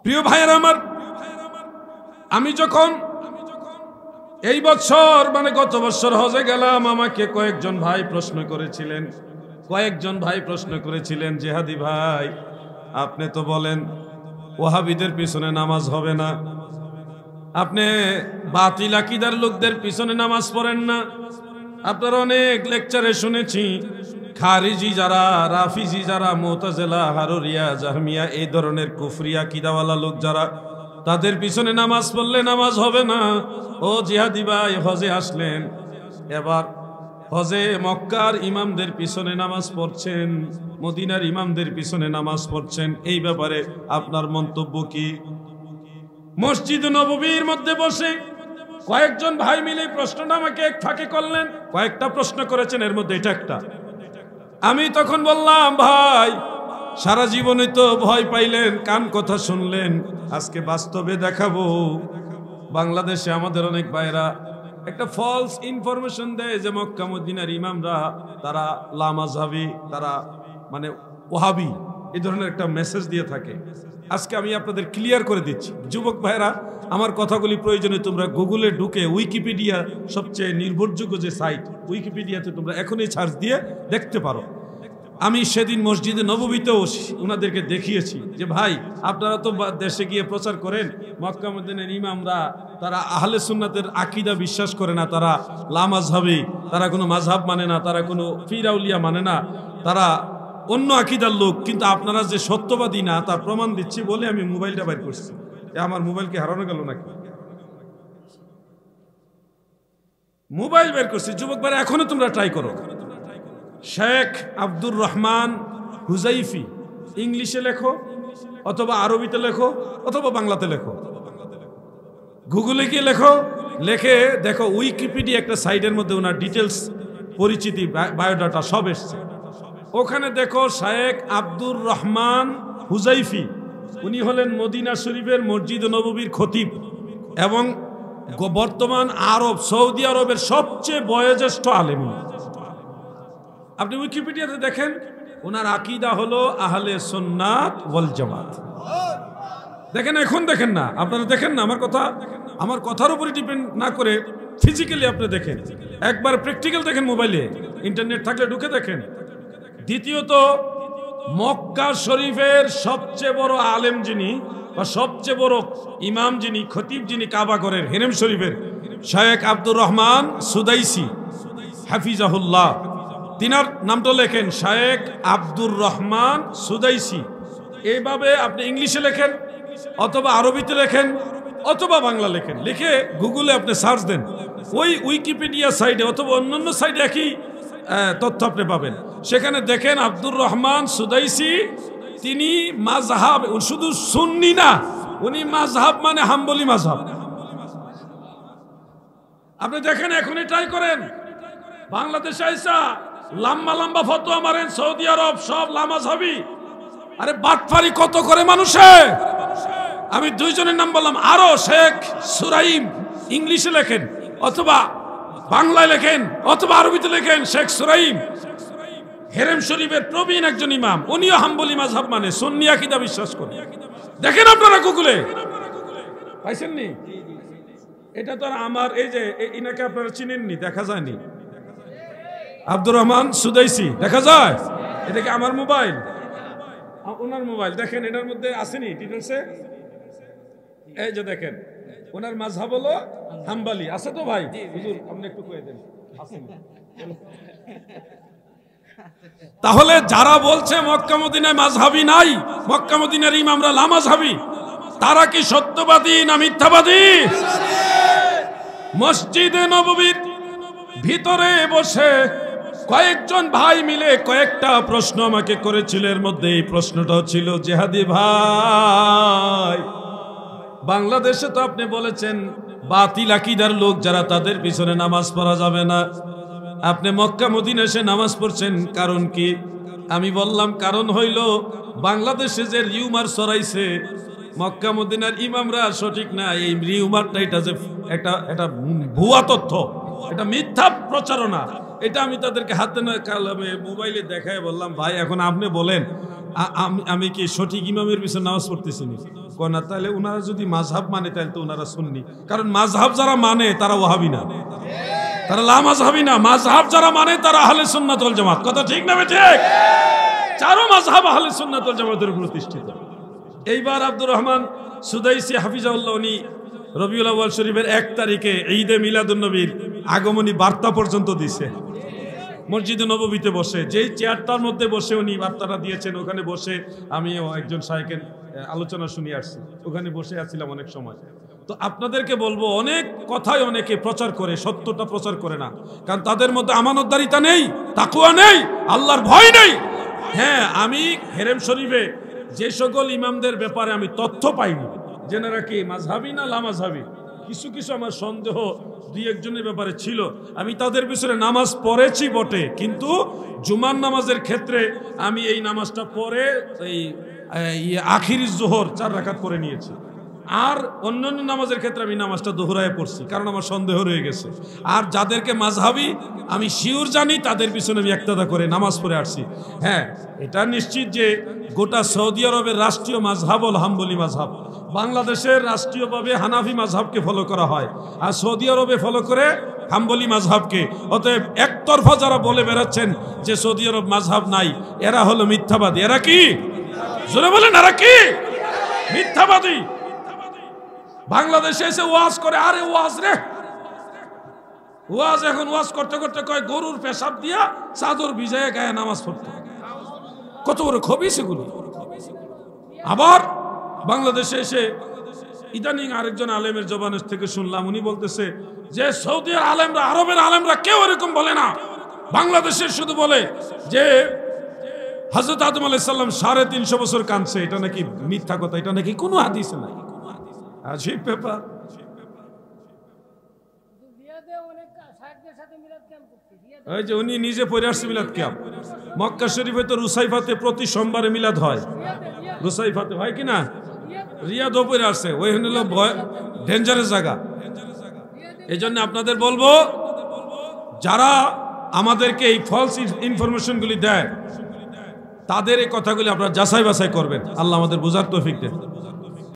প্রিয় ভাইয়েরা আমার, আমি যখন এই বছর মানে গত বছর হজে গেলাম, আমাকে কয়েকজন ভাই প্রশ্ন করেছিলেন জেহাদি ভাই, আপনি তো বলেন ওয়াহাবিদের পিছনে নামাজ হবে না, আপনি বাতিল আকীদার লোকদের পিছনে নামাজ পড়েন না। আপনারা অনেক লেকচারে শুনেছি খারিজি যারা, রাফিজি যারা, মুতাজিলা, হারুরিয়া, জাহমিয়া, এই ধরনের কুফরি আকীদাওয়ালা লোক যারা, তাদের পিছনে নামাজ পড়লে নামাজ হবে না। ও জিহাদি ভাই, হজে আসলেন, এবার হজে মক্কার ইমামদের পিছনে নামাজ পড়ছেন, মদিনার ইমামদের পিছনে নামাজ পড়ছেন, এই ব্যাপারে আপনার মন্তব্য কি? মসজিদ নববীর মধ্যে বসে কয়েকজন ভাই মিলে প্রশ্নটা আমাকে এক ফাঁকে করলেন, কয়েকটা প্রশ্ন করেছেন, এর মধ্যে এটা একটা। আমি তখন বললাম, ভাই সারা জীবনে তো ভয় পাইলেন, কান কথা শুনলেন, আজকে বাস্তবে দেখাবো। বাংলাদেশে আমাদের অনেক ভাইরা একটা ফলস ইনফরমেশন দেয় যে মক্কা মদিনার ইমামরা তারা লামাযহাবী, তারা মানে ওয়াহাবি, এই ধরনের একটা মেসেজ দিয়ে থাকে। আজকে আমি আপনাদের ক্লিয়ার করে দিচ্ছি, যুবক ভাইরা আমার কথাগুলি প্রয়োজনে তোমরা গুগলে ঢুকে উইকিপিডিয়া, সবচেয়ে নির্ভরযোগ্য যে সাইট, উইকিপিডিয়াতে তোমরা এখনই সার্চ দিয়ে দেখতে পারো। আমি সেদিন মসজিদে নববীতেও ওনাদেরকে দেখিয়েছি যে ভাই আপনারা তো দেশে গিয়ে প্রচার করেন মক্কা মদিনার ইমামরা তারা আহলে সুন্নাতের আকীদা বিশ্বাস করে না, তারা লামাযহাবী, তারা কোনো মাযহাব মানে না, তারা কোনো পীর আউলিয়া মানে না, তারা অন্য আকীদার লোক, কিন্তু আপনারা যে সত্যবাদী না তার প্রমাণ দিচ্ছি বলে আমি মোবাইলটা বের করছি। আমার মোবাইলকে হারানো গেল নাকি? মোবাইল বের করছি। যুবক ভাইরা এখনো তোমরা ট্রাই করো। শেখ আব্দুর রহমান হুজাইফি, ইংলিশে লেখো অথবা আরবিতে লেখো অথবা বাংলাতে লেখো, গুগলে গিয়ে লেখো, লেখে দেখো উইকিপিডিয়া একটা সাইটের মধ্যে ওনার ডিটেলস, পরিচিতি, বায়োডাটা সব এসছে। ওখানে দেখো শেখ আব্দুর রহমান হুজাইফি, উনি হলেন মদিনা শরীফের মসজিদ নববীর খতিব এবং বর্তমান সৌদি আরবের সবচেয়ে বয়োজ্যেষ্ঠ আলেম। আপনি উইকিপিডিয়াতে দেখেন, ওনার আকীদা হলো আহলে সুন্নাত ওয়াল জামাত। দেখেন, এখন দেখেন না, আপনারা দেখেন না, আমার কথার উপরে ডিপেন্ড না করে ফিজিক্যালি আপনি দেখেন, একবার প্র্যাকটিক্যাল দেখেন, মোবাইলে ইন্টারনেট থাকলে ঢুকে দেখেন। দ্বিতীয়ত, মক্কা শরীফের সবচেয়ে বড় আলেম যিনি বা সবচেয়ে বড় ইমাম যিনি, খতিব যিনি কাবা ঘরের হেরেম শরীফের, শেখ আব্দুর রহমান সুদাইসি হাফিজাহুল্লাহ, তিনার নামটা লেখেন শেখ আব্দুর রহমান সুদাইসি। এইভাবে আপনি ইংলিশে লেখেন অথবা আরবিতে লেখেন অথবা বাংলা লেখেন, লিখে গুগলে আপনি সার্চ দেন, ওই উইকিপিডিয়া সাইটে অথবা অন্যান্য সাইটে একই তথ্য আপনি পাবেন। সেখানে দেখেন আব্দুর রহমান সুদাইসি, তিনি মাযহাব, শুধু সুন্নি না, উনি মাযহাব মানে হাম্বলি মাযহাব। আপনি দেখেন, এখনই ট্রাই করেন, বাংলাদেশে আইসা লম্বা লম্বা ফতোয়া মারেন, সৌদি আরব সব লামাযহাবী। আরে বাটফারি কত করে মানুষে। আমি দুইজনের নাম বললাম, আরো শেখ সুরাইম, ইংলিশে লেখেন অথবা বাংলায় লেখেন অথবা আরবিতে লেখেন, শেখ সুরাইম হেরেম শরীফের প্রবীণ একজন ইমাম, উনিও হাম্বলি মাযহাব মানে সুন্নি আকীদা বিশ্বাস করে। দেখেন আপনারা গুগলে পাইছেন নি? এটা তো আমার, এই যে ইনাকে আপনারা চিনেননি, দেখা যায়নি, আব্দুর রহমান সুদাইসি দেখা যায়, এটা কি আমার মোবাইল? ওনার মোবাইল দেখেন, এটার মধ্যে আসেনি ডিটেলসে, এই যে দেখেন, ওনার মাযহাব হলো হাম্বলি। আছে তো ভাই? হুজুর আপনি একটু কয়ে দেন। তাহলে যারা বলছে মক্কা মদিনায় মাযহাবী নাই, মক্কা মদিনার ইমামরা লামাযহাবী, তারা কি সত্যবাদী না মিথ্যাবাদী? মসজিদে নববীর ভিতরে বসে কয়েকজন ভাই মিলে কয়েকটা প্রশ্ন আমাকে করেছিল। এর মধ্যে এই প্রশ্নটা ছিল, জেহাদি ভাই বাংলাদেশে তো আপনি বলেছেন বাতিল আকীদার লোক যারা, তাদের পিছনে নামাজ পড়া যাবে না, আপনি মক্কা মদিনা এসে নামাজ পড়ছেন, কারণ কি? আমি বললাম কারণ হইল বাংলাদেশে যে রিউমার ছড়াইছে মক্কা মদিনার ইমামরা সঠিক না, এই রিউমারটা এটা যে একটা ভুয়া তথ্য, এটা মিথ্যা প্রচারণা, এটা আমি তাদেরকে হাতে না কালামে মোবাইলে দেখায় বললাম, ভাই এখন আপনি বলেন আমি কি সঠিক ইমামের পিছনে নামাজ পড়তেছি না, তাহলে ওনারা যদি মাযহাব মানে তাহলে তো ওনারা সুন্নি, কারণ মাযহাব যারা মানে তারা ওয়াহাবি না, তারা লা মাযহাবি না। মাযহাব যারা মানে তারা আহলে সুন্নাত ওয়াল জামাত। কথা ঠিক না ঠিক? চারো মাযহাব আহলে সুন্নাত ওয়াল জামাতের প্রতিষ্ঠিত। এইবার আব্দুর রহমান সুদাইসি হাফিজাহুল্লাহ উনি রবিউল আউয়াল শরীফের 1 তারিখে ঈদে মিলাদুন নবীর আগমনী বার্তা পর্যন্ত দিছে মসজিদে নববীতে বসে, যেই চেয়ারটার মধ্যে বসে উনি বার্তাটা দিয়েছেন ওখানে বসে আমিও একজন শায়েখের আলোচনা শুনে আসছি, ওখানে বসে আছিলাম অনেক সময়। তো আপনাদেরকে বলবো, অনেক কথাই অনেকে প্রচার করে, সত্যটা প্রচার করে না, কারণ তাদের মধ্যে আমানতদারিতা নেই, তাকওয়া নেই, আল্লাহর ভয় নেই। হ্যাঁ, আমি হেরেম শরীফে যে সকল ইমামদের ব্যাপারে আমি তথ্য পাইনি, যেনারা কি মাযহাবি না লা মাযহাবি, কিছু কিছু আমার সন্দেহ দুই একজনের ব্যাপারে ছিল। আমি তাদের পিছনে নামাজ পড়েছি বটে, কিন্তু জুমার নামাজের ক্ষেত্রে আমি এই নামাজটা পড়ে এই আখিরি জোহর 4 রাকাত পড়ে নিয়েছি। আর অন্যান্য নামাজের ক্ষেত্রে আমি নামাজটা দোহরায় পড়ছি, কারণ আমার সন্দেহ রয়ে গেছে। আর যাদেরকে মাযহাবি আমি শিওর জানি, তাদের পিছনে আমি একতাদা করে নামাজ পড়ে আসছি। হ্যাঁ, এটা নিশ্চিত যে গোটা সৌদি আরবের রাষ্ট্রীয় মাযহাব হল হাম্বলি মাযহাব। বাংলাদেশের রাষ্ট্রীয়ভাবে হানাফি মাযহাবকে ফলো করা হয়, আর সৌদি আরবে ফলো করে হাম্বলি মাযহাবকে। অতএব একতরফা যারা বলে বেড়াচ্ছেন যে সৌদি আরব মাযহাব নাই, এরা হলো মিথ্যাবাদী। এরা কি? জোরে বলেন, এরা কি? মিথ্যাবাদী। বাংলাদেশে এসে ওয়াজ করে, আরে ওয়াজ রে ওয়াজ, এখন ওয়াজ করতে করতে কয় গরুর পেশাব দিয়া চাদর ভিজায় গায়ে নামাজ পড়তে। কত বড় খবিস এগুলো। আবার বাংলাদেশে এসে ইদানিং আরেকজন আলেমের জবান থেকে শুনলাম, উনি বলতেছে যে সৌদি আলেমরা, আরবের আলেমরা কেউ এরকম বলে না, বাংলাদেশের শুধু বলে যে হযরত আদম আলাইহিস সালাম 350 বছর কাঁদছে। এটা নাকি মিথ্যা কথা, এটা নাকি কোনো হাদিসে নাই। আজীব ব্যাপার। ওই যে উনি নিজে পড়ে আসছে মিলাদ ক্যাম্প। মক্কা শরীফে তো রুসাইফাতে প্রতি সোমবারে মিলাদ হয়, রুসাইফাতে হয় কিনা, রিয়াদও পড়ে আসছে। ওই হলো ডেঞ্জারাস জায়গা। এই জন্য আপনাদের বলবো, যারা আমাদেরকে এই ফলস ইনফরমেশনগুলি দেয়, তাদের এই কথাগুলি আপনারা যাচাই বাছাই করবেন। আল্লাহ আমাদের বোঝার তৌফিক দেন।